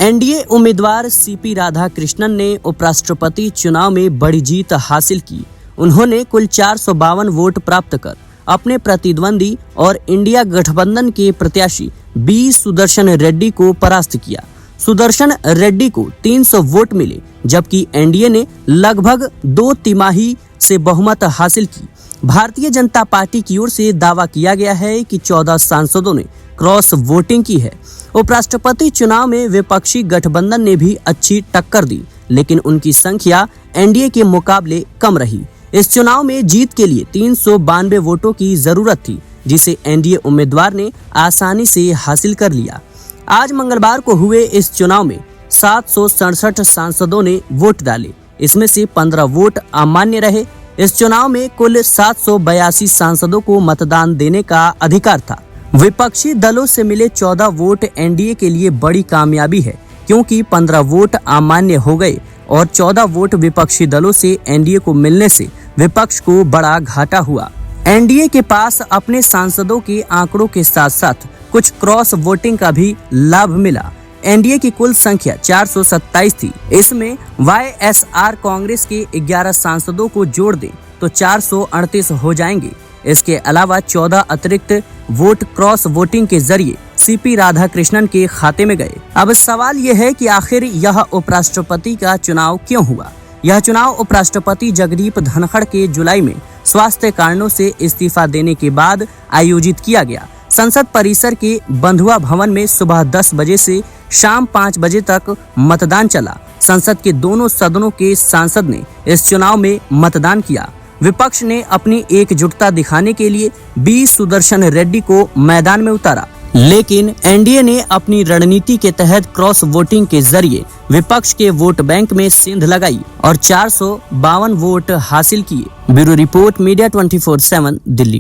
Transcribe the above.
NDA उम्मीदवार CP Radhakrishnan ने उपराष्ट्रपति चुनाव में बड़ी जीत हासिल की। उन्होंने कुल 452 वोट प्राप्त कर अपने प्रतिद्वंदी और इंडिया गठबंधन के प्रत्याशी बी सुदर्शन रेड्डी को परास्त किया। सुदर्शन रेड्डी को 300 वोट मिले, जबकि एनडीए ने लगभग 2 तिमाही से बहुमत हासिल की। भारतीय जनता पार्टी की ओर से दावा किया गया है कि 14 सांसदों ने क्रॉस वोटिंग की है। उपराष्ट्रपति चुनाव में विपक्षी गठबंधन ने भी अच्छी टक्कर दी, लेकिन उनकी संख्या एनडीए के मुकाबले कम रही। इस चुनाव में जीत के लिए 392 वोटों की जरूरत थी, जिसे एनडीए उम्मीदवार ने आसानी से हासिल कर लिया। आज मंगलवार को हुए इस चुनाव में 767 सांसदों ने वोट डाले। इसमें से 15 वोट अमान्य रहे। इस चुनाव में कुल 782 सांसदों को मतदान देने का अधिकार था। विपक्षी दलों से मिले 14 वोट एनडीए के लिए बड़ी कामयाबी है, क्योंकि 15 वोट अमान्य हो गए और 14 वोट विपक्षी दलों से एनडीए को मिलने से विपक्ष को बड़ा घाटा हुआ। एनडीए के पास अपने सांसदों के आंकड़ों के साथ साथ कुछ क्रॉस वोटिंग का भी लाभ मिला। एनडीए की कुल संख्या 427 थी। इसमें वाईएसआर कांग्रेस के 11 सांसदों को जोड़ दें तो 438 हो जाएंगे। इसके अलावा 14 अतिरिक्त वोट क्रॉस वोटिंग के जरिए सीपी राधाकृष्णन के खाते में गए। अब सवाल यह है कि आखिर यह उपराष्ट्रपति का चुनाव क्यों हुआ। यह चुनाव उपराष्ट्रपति जगदीप धनखड़ के जुलाई में स्वास्थ्य कारणों से इस्तीफा देने के बाद आयोजित किया गया। संसद परिसर के बंधुआ भवन में सुबह 10 बजे से शाम 5 बजे तक मतदान चला। संसद के दोनों सदनों के सांसद ने इस चुनाव में मतदान किया। विपक्ष ने अपनी एकजुटता दिखाने के लिए बी सुदर्शन रेड्डी को मैदान में उतारा, लेकिन एनडीए ने अपनी रणनीति के तहत क्रॉस वोटिंग के जरिए विपक्ष के वोट बैंक में सेंध लगाई और 452 वोट हासिल किए। Bureau report, media 24/7, Delhi.